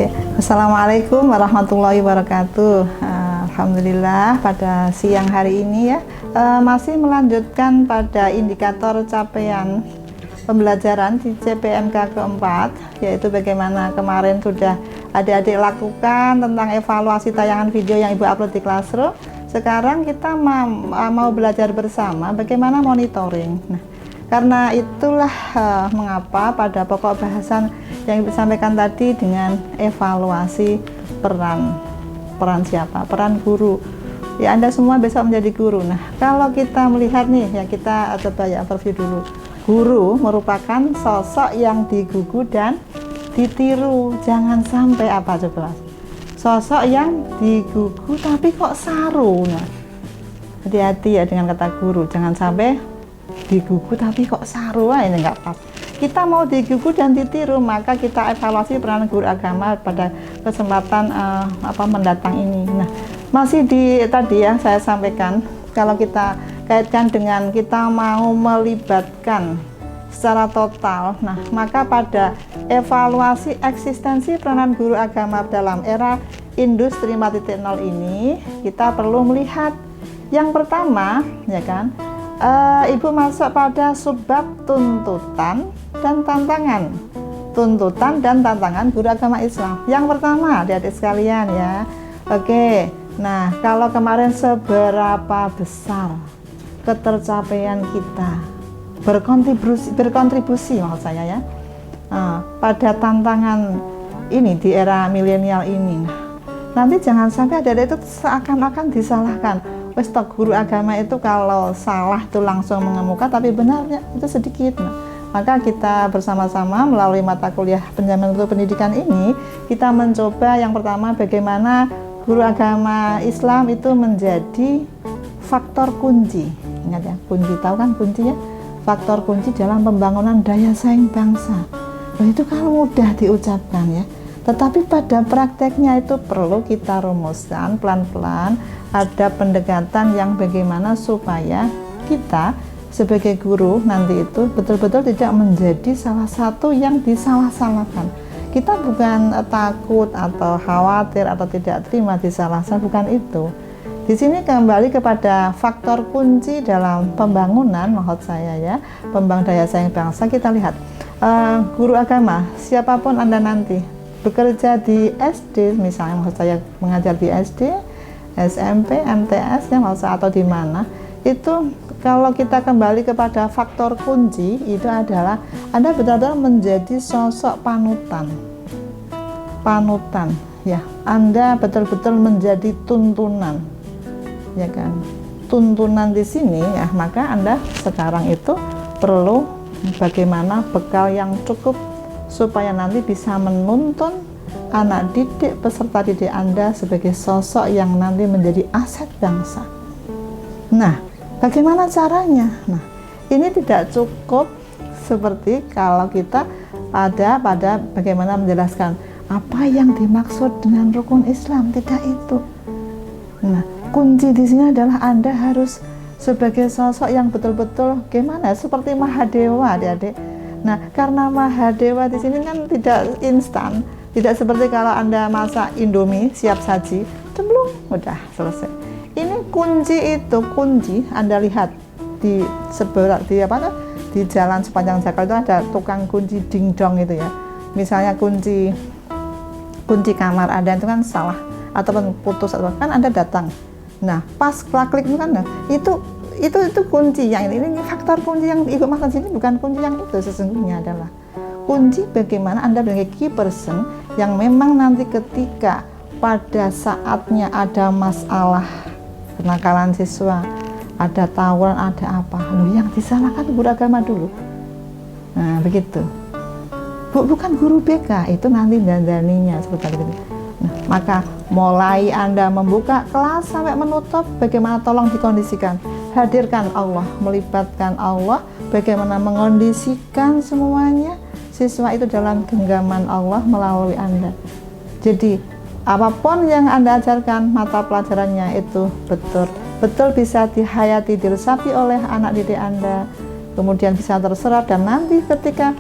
Oke. Assalamualaikum warahmatullahi wabarakatuh. Alhamdulillah pada siang hari ini ya masih melanjutkan pada indikator capaian pembelajaran di CPNK keempat, yaitu bagaimana kemarin sudah adik-adik lakukan tentang evaluasi tayangan video yang Ibu upload di Classroom. Sekarang kita mau belajar bersama bagaimana monitoring. Nah, karena itulah mengapa pada pokok bahasan yang Ibu sampaikan tadi dengan evaluasi peran siapa? Peran guru. Ya, Anda semua besok menjadi guru. Nah, kalau kita melihat nih, ya kita coba ya overview dulu. Guru merupakan sosok yang digugu dan ditiru. Jangan sampai apa coba? Sosok yang digugu tapi kok saru. Nah, hati-hati ya dengan kata guru. Jangan sampai digugu tapi kok saru. Ini nggak pas. Kita mau digugu dan ditiru, maka kita evaluasi peran guru agama pada kesempatan mendatang ini. Nah, masih di tadi ya saya sampaikan, kalau kita kaitkan dengan kita mau melibatkan secara total, nah maka pada evaluasi eksistensi peranan guru agama dalam era industri 4.0 ini kita perlu melihat yang pertama, ya kan, Ibu masuk pada subbab tuntutan dan tantangan. Tuntutan dan tantangan guru agama Islam. Yang pertama, adik-adik sekalian ya. Oke. Nah, kalau kemarin seberapa besar ketercapaian kita berkontribusi maksud saya ya, pada tantangan ini di era milenial ini. Nanti jangan sampai adik-adik itu seakan-akan disalahkan. Wes guru agama itu kalau salah itu langsung mengemuka, tapi benarnya itu sedikit. Nah, maka kita bersama-sama melalui mata kuliah penjamin mutu pendidikan ini, kita mencoba yang pertama bagaimana guru agama Islam itu menjadi faktor kunci. Ingat ya, kunci, tahu kan kuncinya? Faktor kunci dalam pembangunan daya saing bangsa. Nah, itu kan mudah diucapkan ya, tetapi pada prakteknya itu perlu kita rumuskan pelan-pelan. Ada pendekatan yang bagaimana supaya kita sebagai guru nanti itu betul-betul tidak menjadi salah satu yang disalah-salahkan. Kita bukan takut atau khawatir atau tidak terima disalah-salahkan, bukan itu. Di sini kembali kepada faktor kunci dalam pembangunan, maksud saya ya, pembangunan daya saing bangsa. Kita lihat guru agama, siapapun Anda nanti bekerja di SD, misalnya maksud saya mengajar di SD, SMP, MTS ya maksud saya, atau di mana, itu kalau kita kembali kepada faktor kunci itu adalah Anda benar-benar menjadi sosok panutan ya. Anda betul-betul menjadi tuntunan, ya kan, tuntunan di sini ya. Maka Anda sekarang itu perlu bagaimana bekal yang cukup supaya nanti bisa menuntun anak didik, peserta didik Anda sebagai sosok yang nanti menjadi aset bangsa. Nah, bagaimana caranya? Nah, ini tidak cukup seperti kalau kita pada bagaimana menjelaskan apa yang dimaksud dengan rukun Islam, tidak itu. Nah, kunci di sini adalah Anda harus sebagai sosok yang betul-betul gimana? Seperti Mahadewa, adik-adik. Nah, karena Mahadewa di sini kan tidak instan, tidak seperti kalau Anda masak Indomie siap saji, cemplung, udah selesai. Ini kunci itu, kunci Anda lihat di di jalan sepanjang Jakarta itu ada tukang kunci dingdong itu ya. Misalnya kunci kamar Anda itu kan salah ataupun putus atau kan Anda datang. Nah, pas klik itu kan itu kunci yang ini faktor kunci yang Ibu maksud sini bukan kunci yang itu, sesungguhnya adalah kunci bagaimana Anda sebagai key person yang memang nanti ketika pada saatnya ada masalah kenakalan siswa, ada tawuran, ada apa, yang disalahkan guru agama dulu. Nah, begitu. Bukan guru BK, itu nanti dandaninya seperti itu. Nah, maka mulai Anda membuka kelas sampai menutup, bagaimana tolong dikondisikan. Hadirkan Allah, melibatkan Allah, bagaimana mengondisikan semuanya siswa itu dalam genggaman Allah melalui Anda. Jadi apapun yang Anda ajarkan, mata pelajarannya itu betul bisa dihayati, diresapi oleh anak didik Anda, kemudian bisa terserap, dan nanti ketika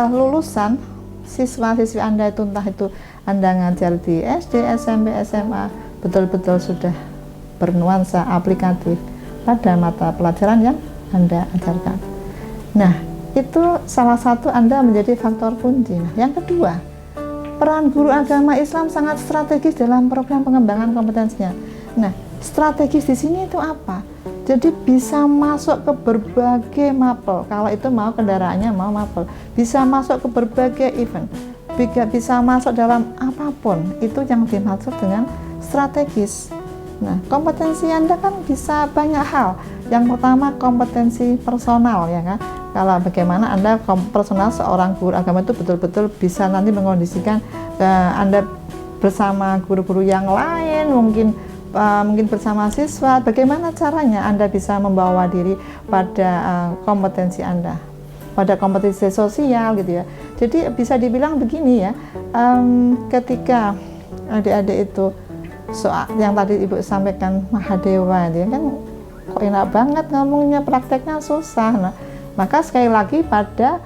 lulusan siswa-siswi Anda itu, entah itu Anda ngajar di SD, SMP, SMA, betul-betul sudah bernuansa aplikatif pada mata pelajaran yang Anda ajarkan. Nah, itu salah satu Anda menjadi faktor kunci. Nah, yang kedua, peran guru agama Islam sangat strategis dalam program pengembangan kompetensinya. Nah, strategis di sini itu apa? Jadi bisa masuk ke berbagai mapel, kalau itu mau kendaraannya mau mapel, bisa masuk ke berbagai event, bisa masuk dalam apapun, itu yang dimaksud dengan strategis. Nah, kompetensi Anda kan bisa banyak hal. Yang pertama kompetensi personal, ya kan? Kalau bagaimana Anda personal seorang guru agama itu betul-betul bisa nanti mengondisikan Anda bersama guru-guru yang lain, mungkin bersama siswa, bagaimana caranya Anda bisa membawa diri pada kompetensi Anda, pada kompetensi sosial gitu ya. Jadi bisa dibilang begini ya, ketika adik-adik itu soal yang tadi Ibu sampaikan Mahadewa, dia kan kok enak banget ngomongnya, prakteknya susah. Nah, maka sekali lagi pada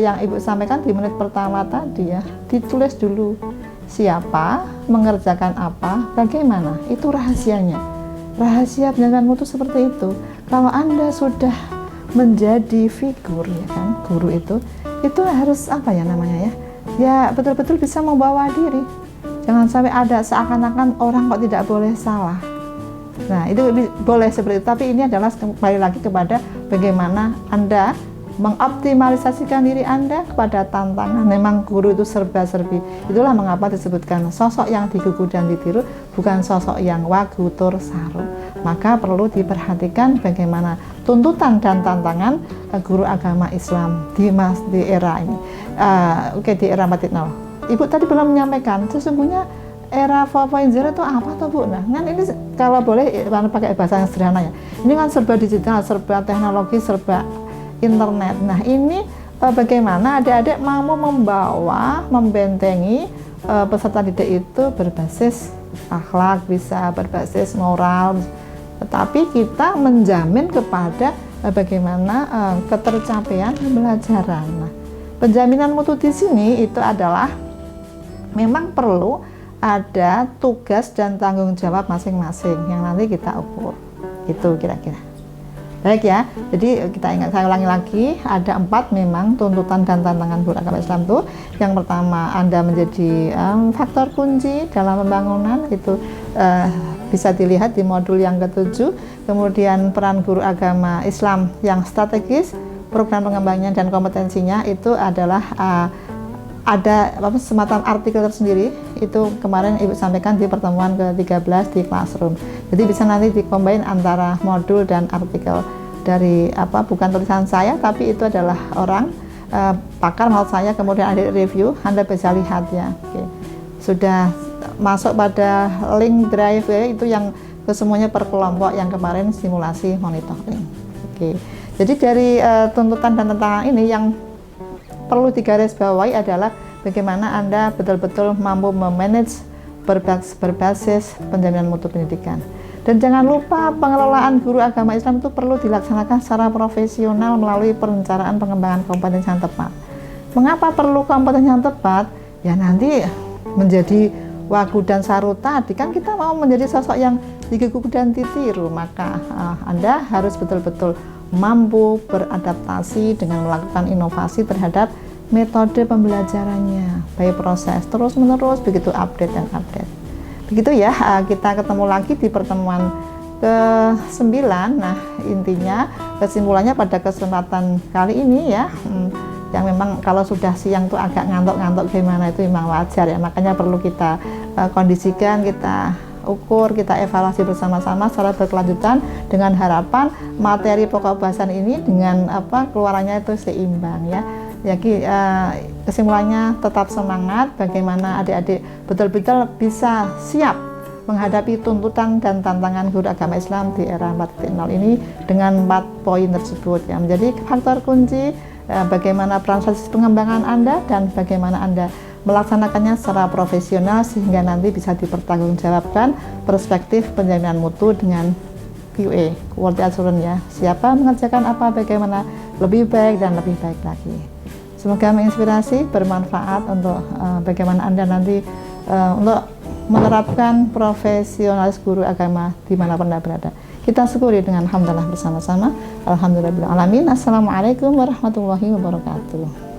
yang Ibu sampaikan di menit pertama tadi ya, ditulis dulu siapa, mengerjakan apa, bagaimana, itu rahasianya. Rahasia pendidikan mutu seperti itu. Kalau Anda sudah menjadi figur, ya kan, guru itu harus apa ya namanya ya, ya betul-betul bisa membawa diri. Jangan sampai ada seakan-akan orang kok tidak boleh salah. Nah, itu boleh seperti itu, tapi ini adalah kembali lagi kepada bagaimana Anda mengoptimalisasikan diri Anda kepada tantangan. Memang guru itu serba-serbi. Itulah mengapa disebutkan sosok yang digugu dan ditiru, bukan sosok yang wagu tur saru. Maka perlu diperhatikan bagaimana tuntutan dan tantangan guru agama Islam di era ini. Di era 4.0. Ibu tadi belum menyampaikan, sesungguhnya era 4.0 itu apa tuh Bu? Nah, kan ini kalau boleh pakai bahasa yang sederhana ya. Ini kan serba digital, serba teknologi, serba internet. Nah, ini bagaimana adik-adik mau membawa, membentengi peserta didik itu berbasis akhlak, bisa berbasis moral, tetapi kita menjamin kepada bagaimana ketercapaian pembelajaran. Nah, penjaminan mutu di sini itu adalah memang perlu ada tugas dan tanggung jawab masing-masing yang nanti kita ukur. Itu kira-kira. Baik ya, jadi saya ulangi lagi, ada 4 memang tuntutan dan tantangan guru agama Islam itu. Yang pertama, Anda menjadi faktor kunci dalam pembangunan, itu bisa dilihat di modul yang ke-7. Kemudian peran guru agama Islam yang strategis, program pengembangannya dan kompetensinya itu adalah ada semacam artikel tersendiri. Itu kemarin Ibu sampaikan di pertemuan ke-13 di Classroom. Jadi bisa nanti dikombin antara modul dan artikel dari bukan tulisan saya, tapi itu adalah orang pakar maksud saya, kemudian ada review, Anda bisa lihat ya. Oke. Sudah masuk pada link drive ya, itu yang kesemuanya per kelompok yang kemarin simulasi monitoring. Oke. Jadi dari tuntutan dan tantangan ini yang perlu digarisbawahi adalah bagaimana Anda betul-betul mampu memanage berbasis penjaminan mutu pendidikan. Dan jangan lupa pengelolaan guru agama Islam itu perlu dilaksanakan secara profesional melalui perencanaan pengembangan kompetensi yang tepat. Mengapa perlu kompetensi yang tepat? Ya nanti menjadi wagu dan saru tadi kan kita mau menjadi sosok yang digugu dan ditiru, maka Anda harus betul-betul mampu beradaptasi dengan melakukan inovasi terhadap metode pembelajarannya, baik proses terus-menerus, begitu update dan update. Begitu ya, kita ketemu lagi di pertemuan ke-9. Nah, intinya kesimpulannya pada kesempatan kali ini ya, yang memang kalau sudah siang tuh agak ngantuk-ngantuk gimana itu memang wajar ya, makanya perlu kita kondisikan, kita ukur, kita evaluasi bersama-sama secara berkelanjutan dengan harapan materi pokok bahasan ini dengan keluarannya itu seimbang ya. Jadi kesimpulannya tetap semangat, bagaimana adik-adik betul-betul bisa siap menghadapi tuntutan dan tantangan guru agama Islam di era 4.0 ini dengan 4 poin tersebut yang menjadi faktor kunci bagaimana peran strategi pengembangan Anda dan bagaimana Anda melaksanakannya secara profesional sehingga nanti bisa dipertanggungjawabkan perspektif penjaminan mutu dengan QA, Quality Assurance ya. Siapa mengerjakan apa, bagaimana lebih baik dan lebih baik lagi. Semoga menginspirasi, bermanfaat untuk bagaimana Anda nanti untuk menerapkan profesionalis guru agama dimanapun Anda berada. Kita syukuri dengan alhamdulillah bersama-sama. Alhamdulillah. Assalamualaikum warahmatullahi wabarakatuh.